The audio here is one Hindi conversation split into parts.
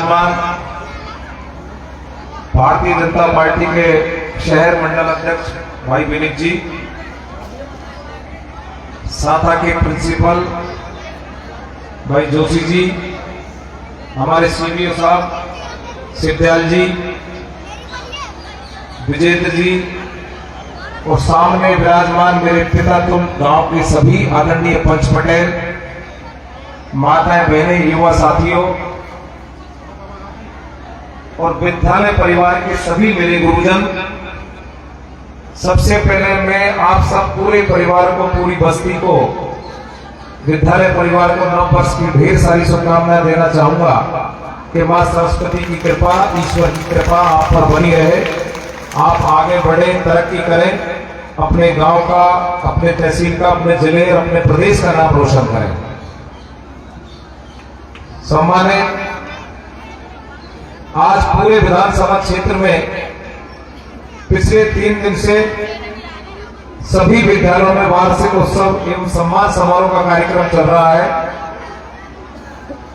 विराजमान भारतीय जनता पार्टी के शहर मंडल अध्यक्ष भाई विनीत जी, साथा के प्रिंसिपल भाई जोशी जी, हमारे सीबीओ साहब सिद्दयाल जी, विजेंद्र जी और सामने विराजमान मेरे पिता तुम गांव के सभी आदरणीय पंच पटेल, माताएं, बहनें, युवा साथियों और विद्यालय परिवार के सभी मेरे गुरुजन, सबसे पहले मैं आप सब पूरे परिवार को, पूरी बस्ती को, विद्यालय परिवार को नव वर्ष की ढेर सारी शुभकामनाएं देना चाहूंगा कि मां सरस्वती की कृपा, ईश्वर की कृपा आप पर बनी रहे, आप आगे बढ़े, तरक्की करें, अपने गांव का, अपने तहसील का, अपने जिले, अपने प्रदेश का नाम रोशन करें। सम्मानित, आज पूरे विधानसभा क्षेत्र में पिछले 3 दिन से सभी विद्यालयों में वार्षिक उत्सव एवं सम्मान समारोह का कार्यक्रम चल रहा है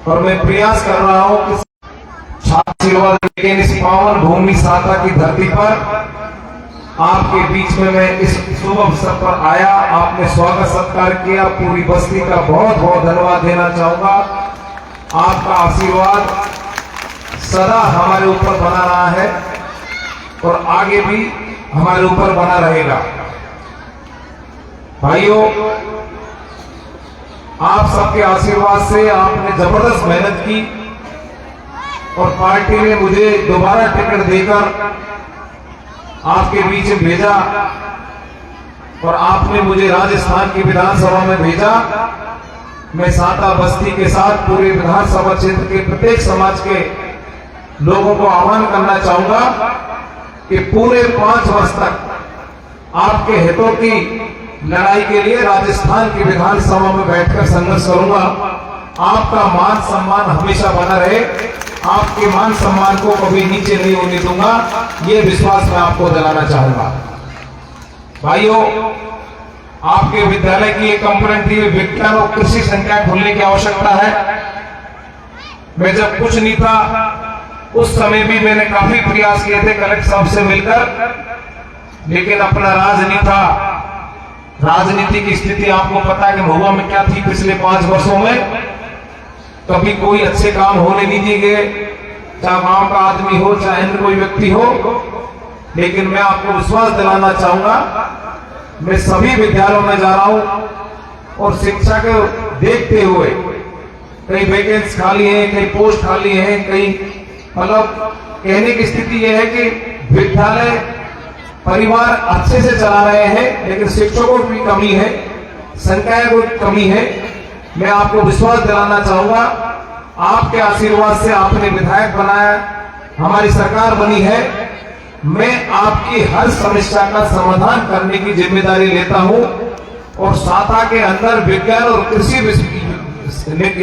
और मैं प्रयास कर रहा हूं कि छात्र, लेकिन इस पावन भूमि साता की धरती पर आपके बीच में मैं इस शुभ अवसर पर आया, आपने स्वागत सत्कार किया, पूरी बस्ती का बहुत बहुत धन्यवाद देना चाहूंगा। आपका आशीर्वाद सदा हमारे ऊपर बना रहा है और आगे भी हमारे ऊपर बना रहेगा। भाइयों, आप सबके आशीर्वाद से आपने जबरदस्त मेहनत की और पार्टी ने मुझे दोबारा टिकट देकर आपके बीच में भेजा और आपने मुझे राजस्थान की विधानसभा में भेजा। मैं साता बस्ती के साथ पूरे विधानसभा क्षेत्र के प्रत्येक समाज के लोगों को आह्वान करना चाहूंगा कि पूरे 5 वर्ष तक आपके हितों की लड़ाई के लिए राजस्थान की विधानसभा में बैठकर संघर्ष करूंगा। आपका मान सम्मान हमेशा बना रहे, आपके मान सम्मान को कभी नीचे नहीं होने दूंगा, ये विश्वास मैं आपको दिलाना चाहूंगा। भाइयों, आपके विद्यालय की एक कंपोनेंट थी, विज्ञान और कृषि संकाय खोलने की आवश्यकता है। मैं जब कुछ नहीं था उस समय भी मैंने काफी प्रयास किए थे कलेक्टर साहब से मिलकर, लेकिन अपना राज नहीं था। राजनीति की स्थिति आपको पता है कि महुआ में क्या थी पिछले 5 वर्षों में। कभी कोई अच्छे काम होने नहीं दिए गए, चाहे गांव का आदमी हो, चाहे अन्य कोई व्यक्ति हो। लेकिन मैं आपको विश्वास दिलाना चाहूंगा, मैं सभी विद्यालयों में जा रहा हूं और शिक्षा को देखते हुए कई वैकेंसी खाली है, कई पोस्ट खाली है, कई मतलब कहने की स्थिति यह है कि विद्यालय परिवार अच्छे से चला रहे हैं, लेकिन शिक्षकों की कमी है, संकाय की कमी है। मैं आपको विश्वास दिलाना चाहूंगा, आपके आशीर्वाद से आपने विधायक बनाया, हमारी सरकार बनी है, मैं आपकी हर समस्या का समाधान करने की जिम्मेदारी लेता हूं और साता के अंदर विज्ञान और कृषि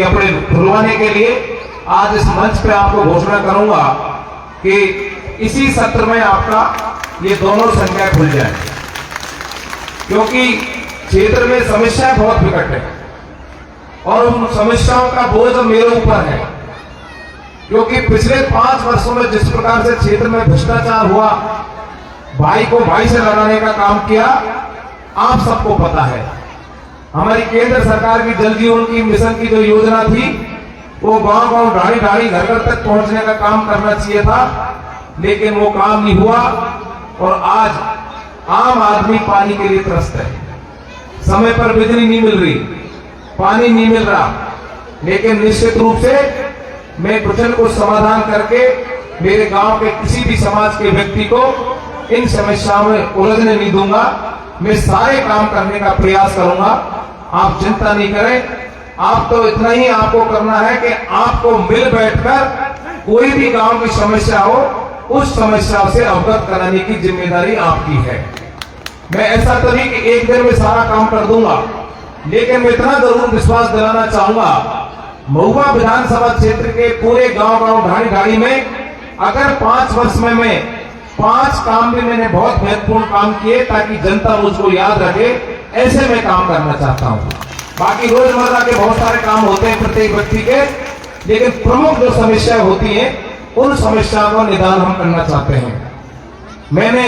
अपने खुलवाने के लिए आज इस मंच पे आपको घोषणा करूंगा कि इसी सत्र में आपका ये दोनों संख्या खुल जाए, क्योंकि क्षेत्र में समस्याएं बहुत विकट है और उन समस्याओं का बोझ मेरे ऊपर है, क्योंकि पिछले 5 वर्षों में जिस प्रकार से क्षेत्र में भ्रष्टाचार हुआ, भाई को भाई से लड़ाने का काम किया, आप सबको पता है। हमारी केंद्र सरकार की जल जीवन की मिशन की जो योजना थी, वो गांव गांव, ढाड़ी ढाड़ी, घर घर तक पहुंचने का काम करना चाहिए था, लेकिन वो काम नहीं हुआ और आज आम आदमी पानी के लिए त्रस्त है। समय पर बिजली नहीं मिल रही, पानी नहीं मिल रहा, लेकिन निश्चित रूप से मैं कुशल को समाधान करके मेरे गांव के किसी भी समाज के व्यक्ति को इन समस्याओं में उलझने नहीं दूंगा। मैं सारे काम करने का प्रयास करूंगा, आप चिंता नहीं करें। आप तो इतना ही आपको करना है कि आपको मिल बैठकर कोई भी गांव की समस्या हो, उस समस्या से अवगत कराने की जिम्मेदारी आपकी है। मैं ऐसा तो नहीं कि एक दिन में सारा काम कर दूंगा, लेकिन मैं इतना जरूर विश्वास दिलाना चाहूंगा, महुआ विधानसभा क्षेत्र के पूरे गांव गांव, ढाड़ी ढाड़ी में अगर 5 वर्ष में मैं 5 काम भी मैंने बहुत महत्वपूर्ण काम किए ताकि जनता मुझको याद रखे, ऐसे मैं काम करना चाहता हूं। बाकी रोजमर्रा के बहुत सारे काम होते हैं प्रत्येक व्यक्ति के, लेकिन प्रमुख जो समस्याएं होती हैं उन समस्याओं का निदान हम करना चाहते हैं। मैंने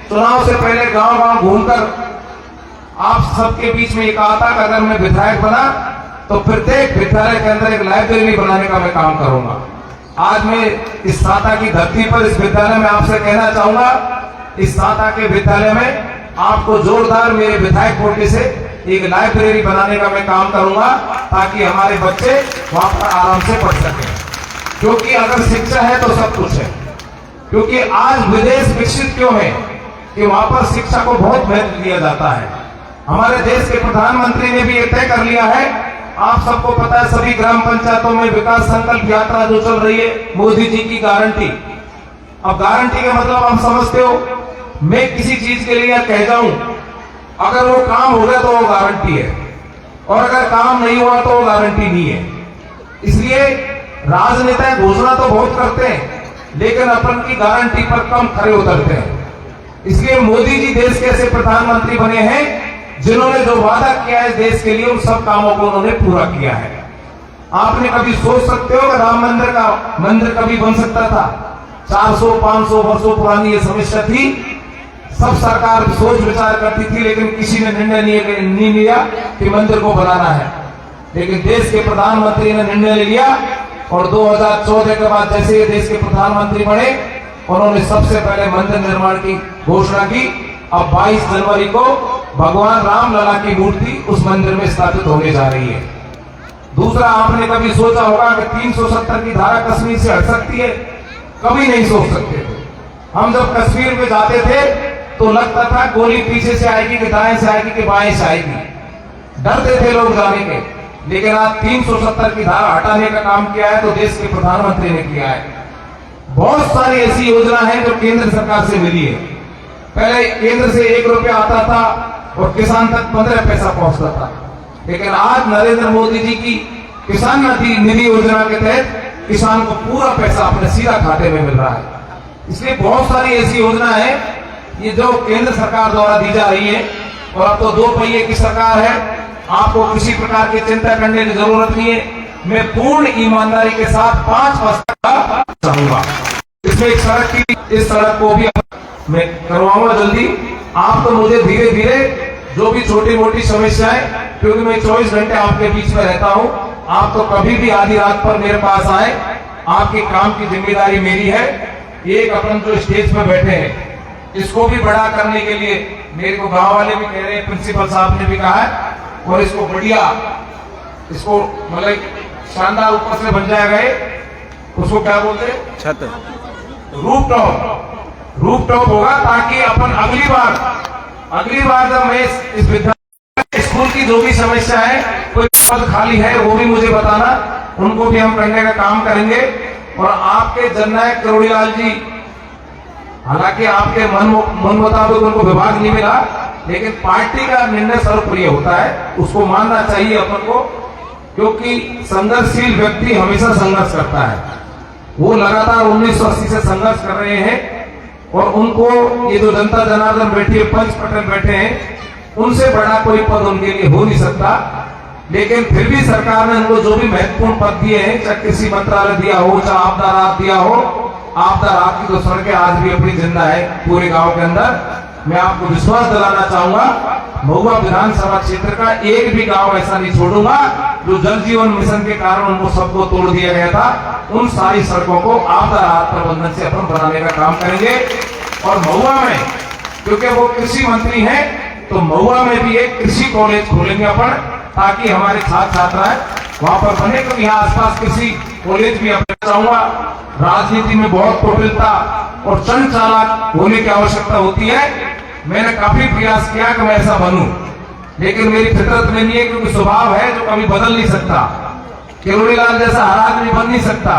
चुनाव से पहले गांव गांव घूमकर आप सबके बीच में ये कहा था कि अगर मैं विधायक बना तो प्रत्येक विद्यालय के अंदर एक लाइब्रेरी बनाने का मैं काम करूंगा। आज मैं इस साता की धरती पर इस विद्यालय में आपसे कहना चाहूंगा, इस साता के विद्यालय में आपको जोरदार मेरे विधायक कोटे से एक लाइब्रेरी बनाने का मैं काम करूंगा, ताकि हमारे बच्चे वहां पर आराम से पढ़ सकें। क्योंकि अगर शिक्षा है तो सब कुछ है। क्योंकि आज विदेश विकसित क्यों है कि वहां पर शिक्षा को बहुत महत्व दिया जाता है। हमारे देश के प्रधानमंत्री ने भी ये तय कर लिया है, आप सबको पता है, सभी ग्राम पंचायतों में विकास संकल्प यात्रा जो चल रही है, मोदी जी की गारंटी। अब गारंटी का मतलब आप समझते हो, मैं किसी चीज के लिए कह जाऊं, अगर वो काम हो गया तो वो गारंटी है, और अगर काम नहीं हुआ तो वो गारंटी नहीं है। इसलिए राजनेता घोषणा तो बहुत करते हैं, लेकिन अपन की गारंटी पर कम खरे उतरते हैं। इसलिए मोदी जी देश के ऐसे प्रधानमंत्री बने हैं जिन्होंने जो वादा किया है देश के लिए, उन सब कामों को उन्होंने पूरा किया है। आपने कभी सोच सकते हो कि राम मंदिर का मंदिर कभी बन सकता था? 400-500 वर्षों पुरानी ये समस्या थी, सब सरकार सोच विचार करती थी, लेकिन किसी ने निर्णय नहीं लिया कि मंदिर को बनाना है। लेकिन देश के प्रधानमंत्री ने निर्णय ले लिया, और 2014 के बाद जैसे ये देश के प्रधानमंत्री बने, उन्होंने सबसे पहले मंदिर निर्माण की घोषणा की। अब 22 जनवरी को भगवान राम लला की मूर्ति उस मंदिर में स्थापित होने जा रही है। दूसरा, आपने कभी सोचा होगा कि 370 की धारा कश्मीर से हट सकती है? कभी नहीं सोच सकते थे। हम जब कश्मीर में जाते थे तो लगता था गोली पीछे से आएगी कि दाएं से आएगी कि बाएं से आएगी, डरते थे लोग जाने के। लेकिन आज 370 की धारा हटाने का काम किया है तो देश के प्रधानमंत्री ने किया है। बहुत सारी ऐसी योजना है जो केंद्र सरकार से मिली है। पहले केंद्र से 1 रुपया आता था और किसान तक 15 पैसा पहुंचता था, लेकिन आज नरेंद्र मोदी जी की किसान निधि योजना के तहत किसान को पूरा पैसा अपने सीधा खाते में मिल रहा है। इसलिए बहुत सारी ऐसी योजना है ये जो केंद्र सरकार द्वारा दी जा रही है। और अब तो 2 पहिए की सरकार है, आपको किसी प्रकार की चिंता करने की जरूरत नहीं है। मैं पूर्ण ईमानदारी के साथ 5 वर्ष का चाहूंगा। इसमें एक सड़क की, इस सड़क को भी मैं करवाऊंगा जल्दी। आप तो मुझे धीरे धीरे जो भी छोटी मोटी समस्याएं, क्योंकि मैं 24 घंटे आपके बीच में रहता हूं, आप तो कभी भी आधी रात पर मेरे पास आए, आपके काम की जिम्मेदारी मेरी है। एक अपन जो स्टेज पर बैठे हैं इसको भी बड़ा करने के लिए मेरे को गांव वाले भी कह रहे हैं, प्रिंसिपल साहब ने भी कहा है, और इसको बढ़िया, इसको मतलब शानदार ऊपर से बन जाएगा। उसको क्या बोलते हैं? छत, रूफटॉप होगा, ताकि अपन अगली बार जब मैं इस विद्यालय स्कूल की जो भी समस्या है, कोई पद खाली है वो भी मुझे बताना, उनको भी हम करने का काम करेंगे। और आपके जननायक करोड़ीलाल जी, हालांकि आपके मन मुताबिक उनको विभाग नहीं मिला, लेकिन पार्टी का निर्णय सर्वप्रिय होता है, उसको मानना चाहिए अपन को। क्योंकि संघर्षशील व्यक्ति हमेशा संघर्ष करता है। वो लगातार 1980 से संघर्ष कर रहे हैं, और उनको ये जो जनता जनार्दन बैठी है, पंच पटेल बैठे हैं, उनसे बड़ा कोई पद उनके लिए हो नहीं सकता। लेकिन फिर भी सरकार ने उनको जो भी महत्वपूर्ण पद दिए हैं, चाहे कृषि मंत्रालय दिया हो, चाहे आपदा राहत दिया हो, आपदा राहत की तो सड़कें आज भी अपनी जिंदा है पूरे गांव के अंदर। मैं आपको विश्वास दिलाना चाहूंगा, महुआ विधानसभा क्षेत्र का एक भी गांव ऐसा नहीं छोड़ूंगा जो जल जीवन मिशन के कारण उनको सबको तोड़ दिया गया था। उन सारी सड़कों को आपदा राहत प्रबंधन से अपन बनाने का काम करेंगे। और महुआ में, क्योंकि वो कृषि मंत्री हैं, तो महुआ में भी एक कृषि कॉलेज खोलेंगे अपन, ताकि हमारे छात्र छात्राएं वहां पर बने। क्योंकि यहाँ आसपास कृषि कॉलेज भी अपना चाहूंगा। राजनीति में बहुत कुटिलता और चंड चालाक होने की आवश्यकता होती है। मैंने काफी प्रयास किया कि मैं ऐसा बनूं, लेकिन मेरी फितरत में नहीं है, क्योंकि स्वभाव है जो कभी बदल नहीं सकता। करोड़ीलाल जैसा हर आदमी बन नहीं सकता,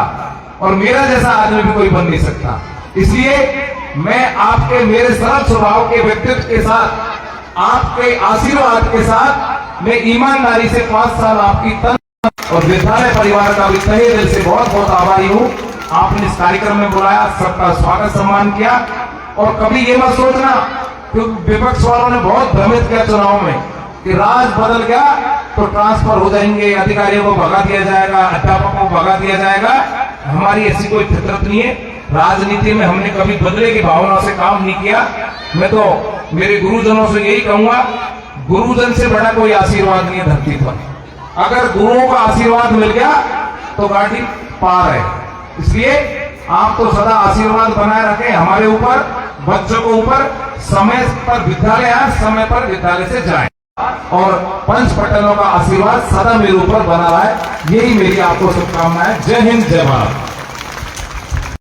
और मेरा जैसा आदमी भी कोई बन नहीं सकता। इसलिए मैं आपके मेरे सरल स्वभाव के व्यक्तित्व के साथ, आपके आशीर्वाद के साथ, मैं ईमानदारी से 5 साल आपकी तन और विद्यालय परिवार का भी तहे दिल से बहुत बहुत आभारी हूँ। आपने इस कार्यक्रम में बुलाया, सबका स्वागत सम्मान किया। और कभी ये मत सोचना, क्योंकि विपक्ष वालों ने बहुत भ्रमित किया चुनाव में कि राज बदल गया तो ट्रांसफर हो जाएंगे, अधिकारियों को भगा दिया जाएगा, अध्यापकों को भगा दिया जाएगा। हमारी ऐसी कोई फितरत नहीं है। राजनीति में हमने कभी बदले की भावना से काम नहीं किया। मैं तो मेरे गुरुजनों से यही कहूंगा, गुरुजन से बड़ा कोई आशीर्वाद नहीं है धरती पर। अगर गुरुओं का आशीर्वाद मिल गया तो गाड़ी पार है। इसलिए आप तो सदा आशीर्वाद बनाए रखें हमारे ऊपर, बच्चों को ऊपर। समय पर विद्यालय आए, समय पर विद्यालय से जाएं और पंच पटेलों का आशीर्वाद सदा मेरे ऊपर बना रहा है। यही मेरी आपको शुभकामनाएं। जय हिंद, जय भारत।